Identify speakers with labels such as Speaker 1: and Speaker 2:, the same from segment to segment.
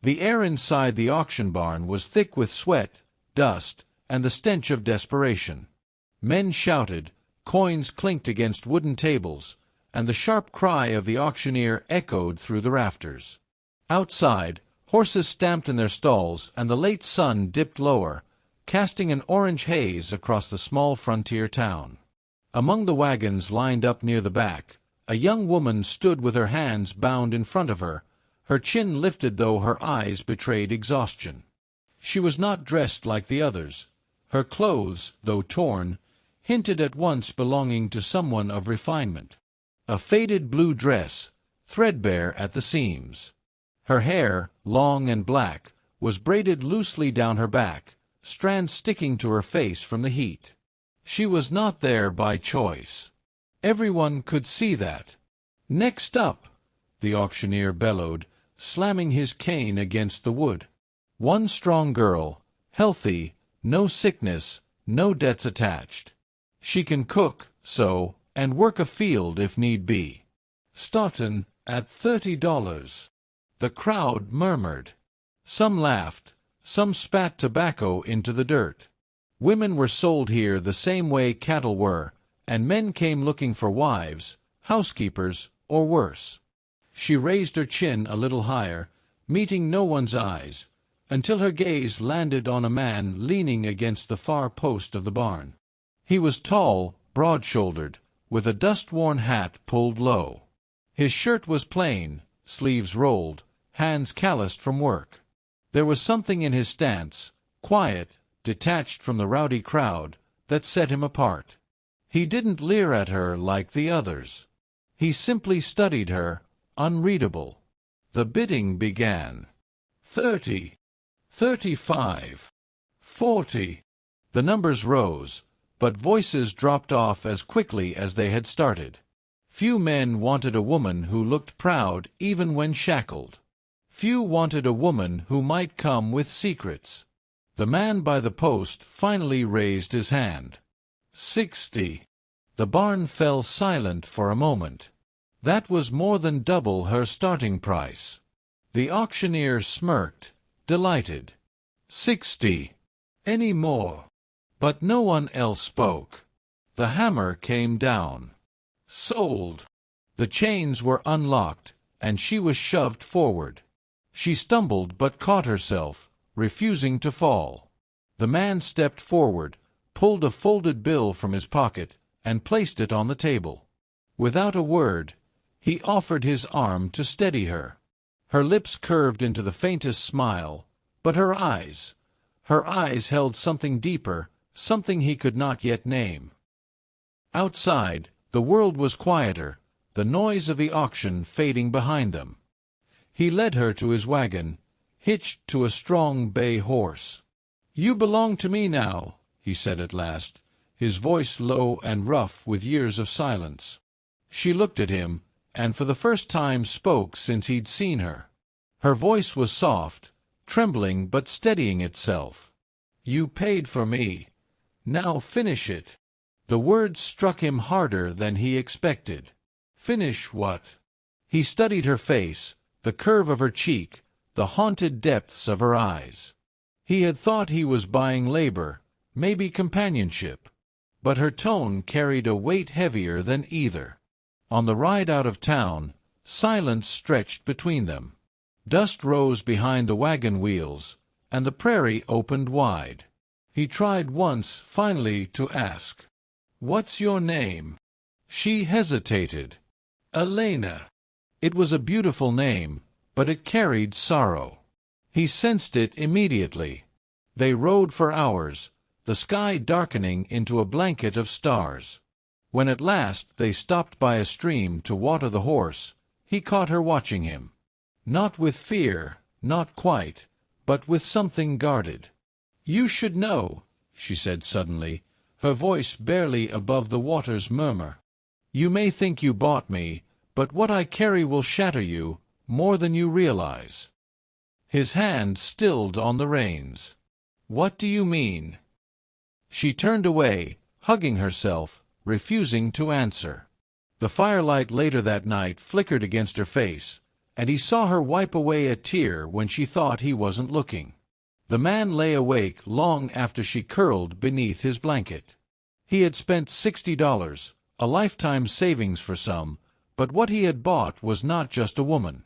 Speaker 1: The air inside the auction barn was thick with sweat, dust, and the stench of desperation. Men shouted, coins clinked against wooden tables, and the sharp cry of the auctioneer echoed through the rafters. Outside, horses stamped in their stalls, and the late sun dipped lower, casting an orange haze across the small frontier town. Among the wagons lined up near the back, a young woman stood with her hands bound in front of her, her chin lifted though her eyes betrayed exhaustion. She was not dressed like the others. Her clothes, though torn, hinted at once belonging to someone of refinement. A faded blue dress, threadbare at the seams. Her hair, long and black, was braided loosely down her back, strands sticking to her face from the heat. She was not there by choice. Everyone could see that. "Next up!" the auctioneer bellowed, slamming his cane against the wood. One strong girl, healthy, no sickness, no debts attached. She can cook, sew, and work a field if need be. Stoughton, at $30. The crowd murmured. Some laughed, some spat tobacco into the dirt. Women were sold here the same way cattle were, and men came looking for wives, housekeepers, or worse. She raised her chin a little higher, meeting no one's eyes, until her gaze landed on a man leaning against the far post of the barn. He was tall, broad-shouldered, with a dust-worn hat pulled low. His shirt was plain, sleeves rolled, hands calloused from work. There was something in his stance, quiet, detached from the rowdy crowd, that set him apart. He didn't leer at her like the others. He simply studied her, unreadable. The bidding began. 30, 35, 40. The numbers rose, but voices dropped off as quickly as they had started. Few men wanted a woman who looked proud even when shackled. Few wanted a woman who might come with secrets. The man by the post finally raised his hand. 60. The barn fell silent for a moment. That was more than double her starting price. The auctioneer smirked, delighted. 60. Any more? But no one else spoke. The hammer came down. Sold. The chains were unlocked, and she was shoved forward. She stumbled but caught herself, refusing to fall. The man stepped forward, pulled a folded bill from his pocket, and placed it on the table. Without a word, he offered his arm to steady her. Her lips curved into the faintest smile, but her eyes held something deeper, something he could not yet name. Outside, the world was quieter, the noise of the auction fading behind them. He led her to his wagon, hitched to a strong bay horse. "You belong to me now," he said at last, his voice low and rough with years of silence. She looked at him, and for the first time spoke since he'd seen her. Her voice was soft, trembling but steadying itself. "You paid for me. Now finish it." The words struck him harder than he expected. Finish what? He studied her face, the curve of her cheek, the haunted depths of her eyes. He had thought he was buying labor, maybe companionship. But her tone carried a weight heavier than either. On the ride out of town, silence stretched between them. Dust rose behind the wagon wheels, and the prairie opened wide. He tried once, finally, to ask, "What's your name?" She hesitated. "Elena." It was a beautiful name, but it carried sorrow. He sensed it immediately. They rode for hours, the sky darkening into a blanket of stars. When at last they stopped by a stream to water the horse, he caught her watching him. Not with fear, not quite, but with something guarded. "You should know," she said suddenly, her voice barely above the water's murmur. "You may think you bought me, but what I carry will shatter you, more than you realize." His hand stilled on the reins. "What do you mean?" She turned away, hugging herself, refusing to answer. The firelight later that night flickered against her face, and he saw her wipe away a tear when she thought he wasn't looking. The man lay awake long after she curled beneath his blanket. He had spent $60, a lifetime savings for some, but what he had bought was not just a woman.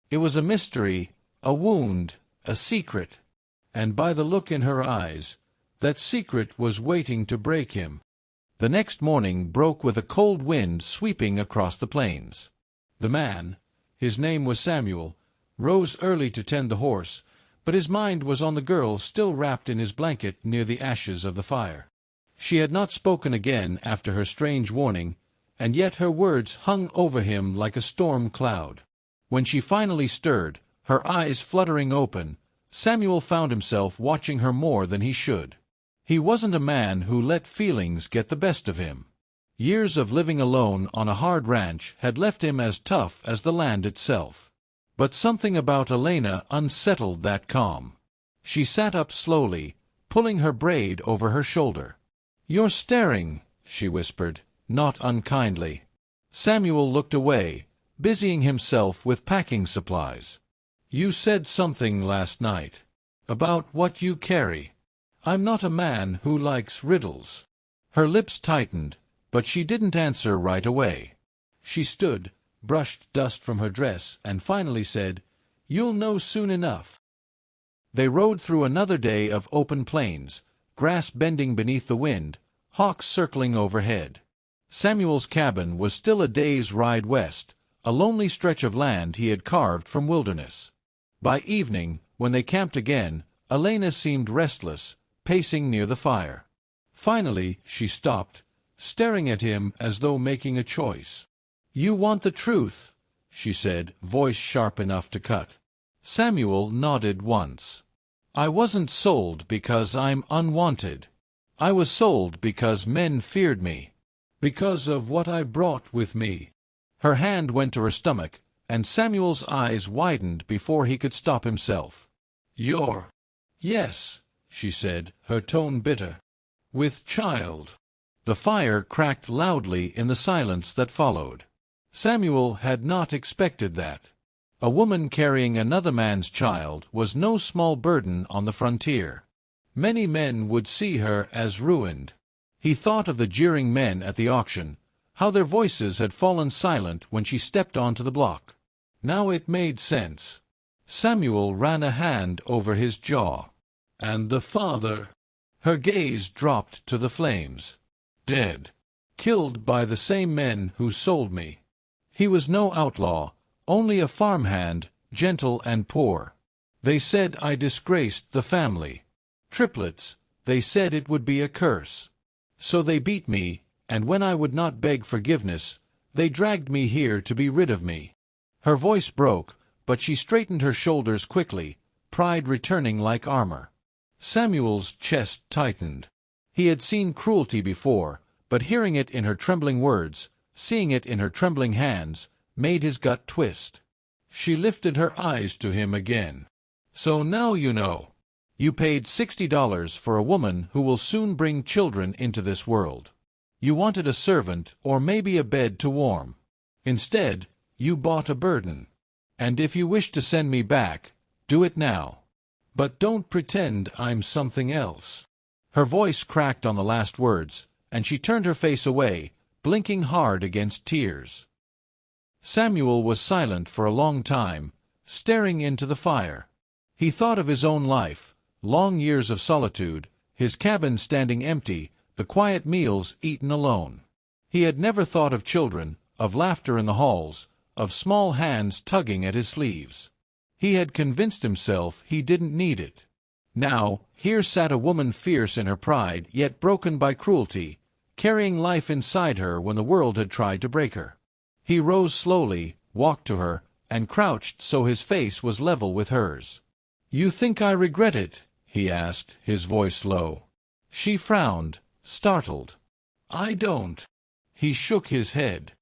Speaker 1: It was a mystery, a wound, a secret. And by the look in her eyes, that secret was waiting to break him. The next morning broke with a cold wind sweeping across the plains. The man, his name was Samuel, rose early to tend the horse, but his mind was on the girl still wrapped in his blanket near the ashes of the fire. She had not spoken again after her strange warning, and yet her words hung over him like a storm cloud. When she finally stirred, her eyes fluttering open, Samuel found himself watching her more than he should. He wasn't a man who let feelings get the best of him. Years of living alone on a hard ranch had left him as tough as the land itself. But something about Elena unsettled that calm. She sat up slowly, pulling her braid over her shoulder. "You're staring," she whispered, not unkindly. Samuel looked away, busying himself with packing supplies. "You said something last night. About what you carry. I'm not a man who likes riddles." Her lips tightened, but she didn't answer right away. She stood, brushed dust from her dress, and finally said, "You'll know soon enough." They rode through another day of open plains, grass bending beneath the wind, hawks circling overhead. Samuel's cabin was still a day's ride west, a lonely stretch of land he had carved from wilderness. By evening, when they camped again, Elena seemed restless, pacing near the fire. Finally, she stopped, staring at him as though making a choice. "You want the truth," she said, voice sharp enough to cut. Samuel nodded once. "I wasn't sold because I'm unwanted. I was sold because men feared me. Because of what I brought with me." Her hand went to her stomach, and Samuel's eyes widened before he could stop himself. "You're—" "Yes," she said, her tone bitter. "With child." The fire cracked loudly in the silence that followed. Samuel had not expected that. A woman carrying another man's child was no small burden on the frontier. Many men would see her as ruined. He thought of the jeering men at the auction, how their voices had fallen silent when she stepped onto the block. Now it made sense. Samuel ran a hand over his jaw. "And the father?" Her gaze dropped to the flames. "Dead. Killed by the same men who sold me. He was no outlaw, only a farmhand, gentle and poor. They said I disgraced the family. Triplets, they said it would be a curse. So they beat me, and when I would not beg forgiveness, they dragged me here to be rid of me." Her voice broke, but she straightened her shoulders quickly, pride returning like armor. Samuel's chest tightened. He had seen cruelty before, but hearing it in her trembling words, seeing it in her trembling hands, made his gut twist. She lifted her eyes to him again. "So now you know. You paid $60 for a woman who will soon bring children into this world. You wanted a servant or maybe a bed to warm. Instead, you bought a burden. And if you wish to send me back, do it now. But don't pretend I'm something else." Her voice cracked on the last words, and she turned her face away, blinking hard against tears. Samuel was silent for a long time, staring into the fire. He thought of his own life, long years of solitude, his cabin standing empty, the quiet meals eaten alone. He had never thought of children, of laughter in the halls, of small hands tugging at his sleeves. He had convinced himself he didn't need it. Now, here sat a woman fierce in her pride, yet broken by cruelty, carrying life inside her when the world had tried to break her. He rose slowly, walked to her, and crouched so his face was level with hers. "You think I regret it?" he asked, his voice low. She frowned, startled. "I don't." He shook his head.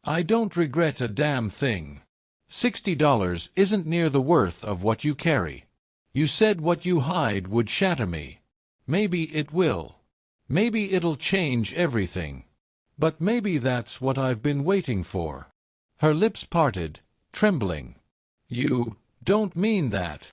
Speaker 1: "I don't regret a damn thing. $60 isn't near the worth of what you carry. You said what you hide would shatter me. Maybe it will. Maybe it'll change everything. But maybe that's what I've been waiting for." Her lips parted, trembling. You don't mean that.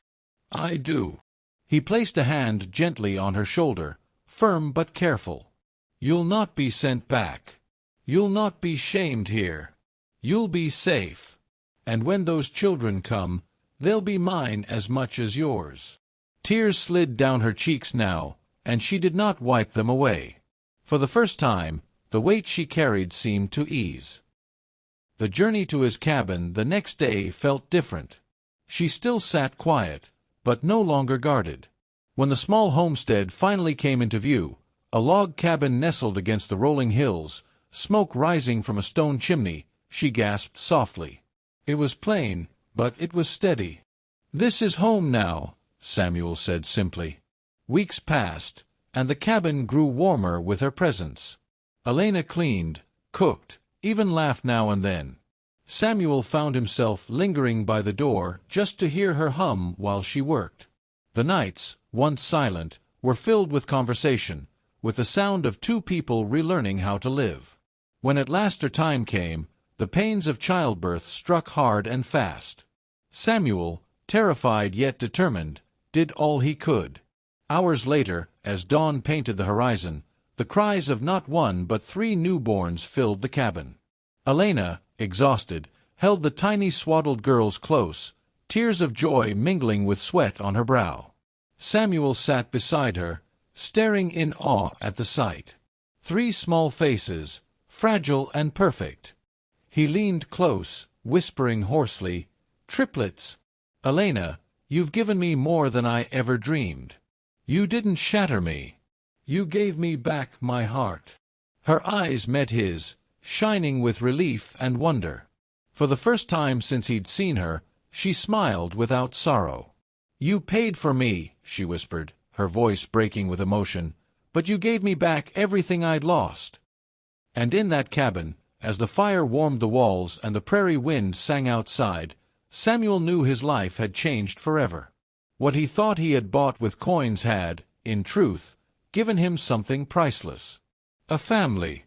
Speaker 1: I do. He placed a hand gently on her shoulder, firm but careful. You'll not be sent back. You'll not be shamed here. You'll be safe. And when those children come, they'll be mine as much as yours. Tears slid down her cheeks now, and she did not wipe them away. For the first time, the weight she carried seemed to ease. The journey to his cabin the next day felt different. She still sat quiet, but no longer guarded. When the small homestead finally came into view, a log cabin nestled against the rolling hills, smoke rising from a stone chimney, she gasped softly. It was plain, but it was steady. "This is home now," Samuel said simply. Weeks passed, and the cabin grew warmer with her presence. Elena cleaned, cooked, even laughed now and then. Samuel found himself lingering by the door just to hear her hum while she worked. The nights, once silent, were filled with conversation, with the sound of two people relearning how to live. When at last her time came, the pains of childbirth struck hard and fast. Samuel, terrified yet determined, did all he could. Hours later, as dawn painted the horizon, the cries of not one but 3 newborns filled the cabin. Elena, exhausted, held the tiny swaddled girls close, tears of joy mingling with sweat on her brow. Samuel sat beside her, staring in awe at the sight. 3 small faces, fragile and perfect. He leaned close, whispering hoarsely, "Triplets! Elena, you've given me more than I ever dreamed. You didn't shatter me. You gave me back my heart." Her eyes met his, shining with relief and wonder. For the first time since he'd seen her, she smiled without sorrow. "You paid for me," she whispered, her voice breaking with emotion, "but you gave me back everything I'd lost." And in that cabin, as the fire warmed the walls and the prairie wind sang outside, Samuel knew his life had changed forever. What he thought he had bought with coins had, in truth, given him something priceless. A family.